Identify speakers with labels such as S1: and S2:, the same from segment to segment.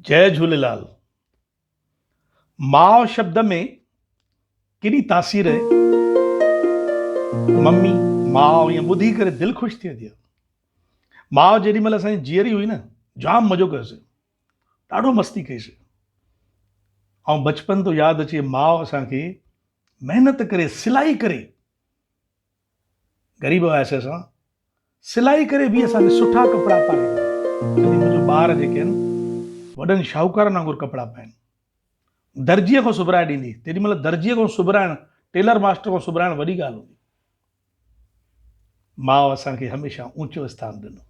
S1: जय झूलेलाल। माउ शब्द में केॾी तासीर आहे। मम्मी माउ ईअं ॿुधी करे दिलि ख़ुशि थी वेंदी आहे। माउ जेॾी महिल असांजी जीअरी हुई न, जाम मज़ो कयोसीं, ॾाढो मस्ती कईसीं। ऐं बचपन तो यादि अचे, माउ असांखे महिनत करे सिलाई करे, ग़रीब हुआसीं असां, सिलाई करे बि असांखे सुठा कपिड़ा पाराईंदा। तॾहिं मुंहिंजो ॿार जेके आहिनि वॾनि शाहूकारनि वांगुरु कपिड़ा पाइनि, दर्जीअ खां सुबराए ॾींदी। तेॾी महिल दर्जीअ खां सुबराइणु, टेलर मास्टर खां सुबराइणु वॾी ॻाल्हि हूंदी। माउ असांखे हमेशह ऊचो स्थान ॾिनो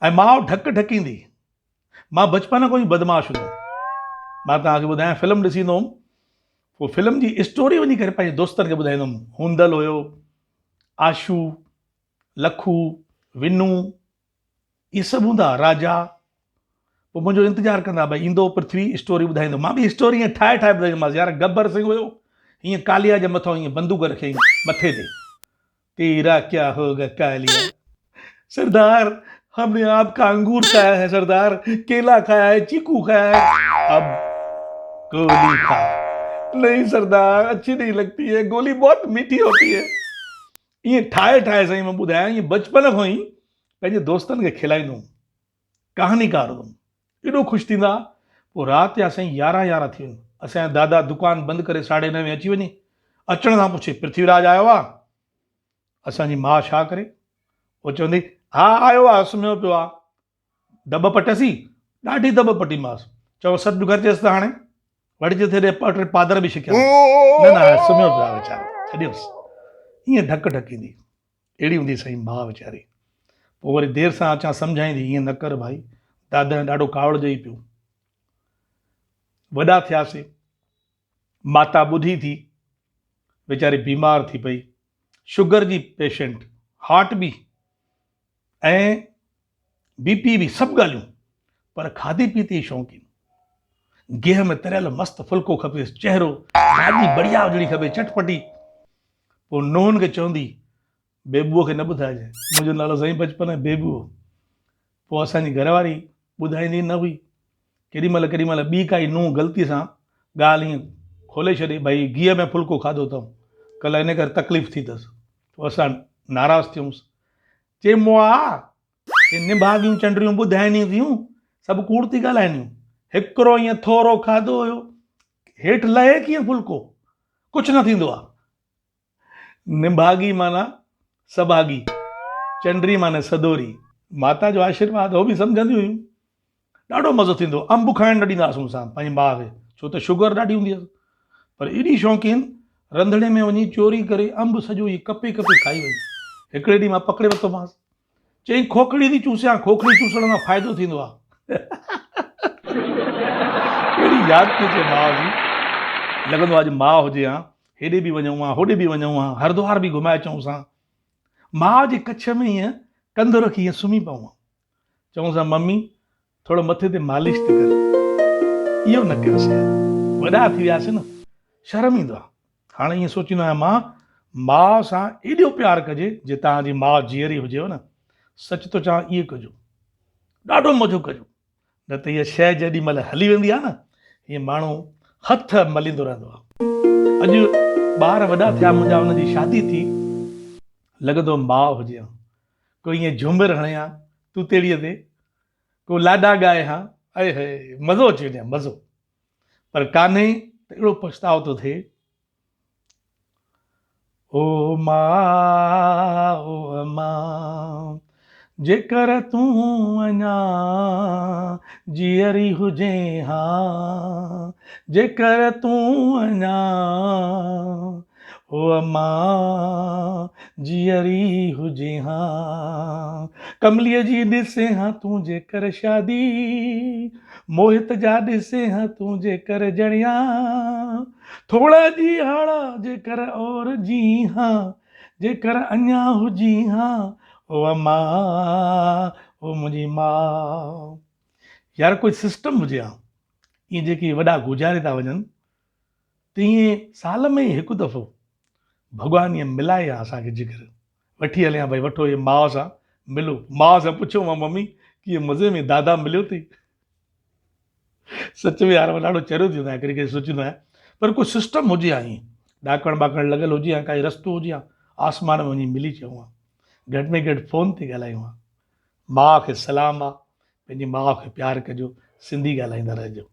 S1: ऐं माउ ढक ढकींदी। मां बचपन खां ई बदमाश हूंदो। मां तव्हांखे ॿुधायां, फिल्म ॾिसींदो हुउमि, पोइ फिल्म जी स्टोरी वञी करे पंहिंजे दोस्तनि खे ॿुधाईंदो हुउमि। हूंदल हुयो, आशू, लखू, विनू, इहे सभु हूंदा, राजा। पोइ मुंहिंजो इंतज़ारु कंदा, भई ईंदो पृथ्वी, स्टोरी ॿुधाईंदो। मां बि स्टोरी ईअं ठाहे ठाहे ॿुधाईंदोमांसि। यार गब्बर सिंह हुयो, हीअं कालिया जे मथां ईअं बंदूक रखे मथे ते, तेरा क्या होगा कालिया, सरदार हमने आपका अंगूर खाया है, सरदार केला खाया है, चीकू खाया है, अब गोली खा। नहीं सरदार, अच्छी नहीं लगती है, गोली बहुत मीठी होती है। ईअं ठाहे ठाहे साईं मां ॿुधायां, ईअं बचपन खां ई पंहिंजे दोस्तनि खे खिलाईंदो हुउमि, कहानीकार हुउमि। एॾो ख़ुशि थींदा। पोइ राति जा साईं 11 थी वञनि, असांजा दादा दुकानु बंदि करे 9:30 अची वञे, अचण सां पुछे पृथ्वीराज आयो आहे? असांजी माउ छा करे, उहो चवंदी हा आयो आहे, सुम्हियो पियो आहे। दॿ पटियसीं, ॾाढी दॿ पटीमांसि। चओ सॾु घर अचेसि त हाणे वठी थिए पादर बि शिकिया, न न हाणे सुम्हियो पियो आहे वीचारो, छॾियोसि। ईअं ढक ढकींदी, अहिड़ी हूंदी साईं माउ वीचारी। पोइ वरी देरि सां अचां सम्झाईंदी, ईअं न कर भाई, दादा ॾाढो कावड़ ॾेई पियो। वॾा थियासीं, माता ॿुधी थी, वीचारी बीमार थी पई, शुगर जी पेशेंट, हार्ट बि ऐं बीपी बि, सभु ॻाल्हियूं। पर खाधी पीती शौक़ीन, गेह में तरियल मस्तु फुल्को खपेसि, चहिरो भाॼी बढ़िया हुजणी खपे, चटपटी। पोइ नूंहंनि खे चवंदी बेबूअ खे न ॿुधाइजे, मुंहिंजो नालो साईं बचपन में बेबू हो। पोइ असांजी घरवारी ॿुधाईंदी न हुई। केॾी महिल ॿी काई नूंहं ग़लती सां ॻाल्हि ईअं खोले छॾे, भई घीअ में फुल्को खाधो अथऊं, कल्ह इन करे तकलीफ़ थी अथसि। पोइ असां नाराज़ थियूंसि, चए मुआ हे निभागियूं चंडरियूं ॿुधाइनि थियूं, सभु कूड़ थी ॻाल्हाइनि। हिकिड़ो ईअं थोरो खाधो हुयो, हेठि लहे कीअं फुल्को, कुझु न थींदो आहे। निभागी माना सभागी, चंडरी माना सदोरी। माता जो आशीर्वाद हो बि सम्झंदी हुयूं। ॾाढो मज़ो थींदो। अंब खाइणु न ॾींदासीं असां पंहिंजी माउ खे, छो त शुगर ॾाढी हूंदी हुअसि। पर एॾी शौक़ीन, रंधिणे में वञी चोरी करे अंब सॼो इहे कपे कपे खाई वई। हिकिड़े ॾींहुं मां पकिड़े वरितोमांसि, चई खोखड़ी थी चूसियां, खोखड़ी चूसण सां फ़ाइदो थींदो आहे। अहिड़ी यादि थी अचे माउ जी, लॻंदो आहे अॼु माउ हुजे हा, हेॾे बि वञूं हा, होॾे बि वञूं हा, हरिद्वार बि घुमाए अचूं सां। माउ जे कच्छ में ईअं कंधु रखी ईअं सुम्ही पऊं हा, चऊं सां मम्मी थोरो मथे ते मालिश त कर। इहो न कयोसीं, वॾा थी वियासीं न, शर्म ईंदो आहे। हाणे ईअं सोचींदो आहियां मां, माउ सां एॾो प्यारु कजे। जे तव्हांजी माउ जीअरी हुजेव न, सच थो चवां, इहे कजो, ॾाढो मज़ो कजो। न त इहा शइ जेॾी महिल हली वेंदी आहे न, हीअं माण्हू हथ मलींदो रहंदो आहे। अॼु ॿार वॾा थिया मुंहिंजा, हुनजी शादी थी, लॻंदो माउ हुजे हा, कोई ईअं झुमिर हणे हा तूं तेड़ीअ ते, को लाॾा ॻाए हा, अए हे मज़ो अची वञे, मज़ो। पर कान्हे त अहिड़ो पछतावो थो थिए। ओ मां जेकर तूं अञा जीअरी हुजे हा, जेकर तूं अञा ओ मां जीअरी हुजे हा, कमलीअ जी ॾिसे हा तूं जेकर शादी, मोहित जा ॾिसे हा तूं जेकर जणिया, थोड़ा जी हाड़ा जेकर और जी हा, जेकर अञा हुजी हा ओ मां, ओ मुंहिंजी माउ। यार कोई सिस्टम हुजे हा, ईअं जेके वॾा गुज़ारे था वञनि, त ईअं साल में हिकु दफ़ो भॻवान ईअं मिलाए हा असांखे, जिगर वठी हले हा, भई वठो इहे माउ सां मिलो। माउ सां पुछो मां, मम्मी कीअं मज़े में दादा मिलियो अथई? सच में यार मां ॾाढो चरियो थी वेंदो आहियां, कॾहिं कॾहिं सोचींदो आहियां पर कोई सिस्टम हुजे हा ईअं, ॾाकण ॿाकण लॻल हुजे हा, काई रस्तो हुजे हा, आसमान में वञी मिली अचूं हा, घटि में घटि फ़ोन ते ॻाल्हायूं हा। माउ खे सलाम आहे, पंहिंजी माउ खे प्यारु कजो, सिंधी ॻाल्हाईंदा रहिजो।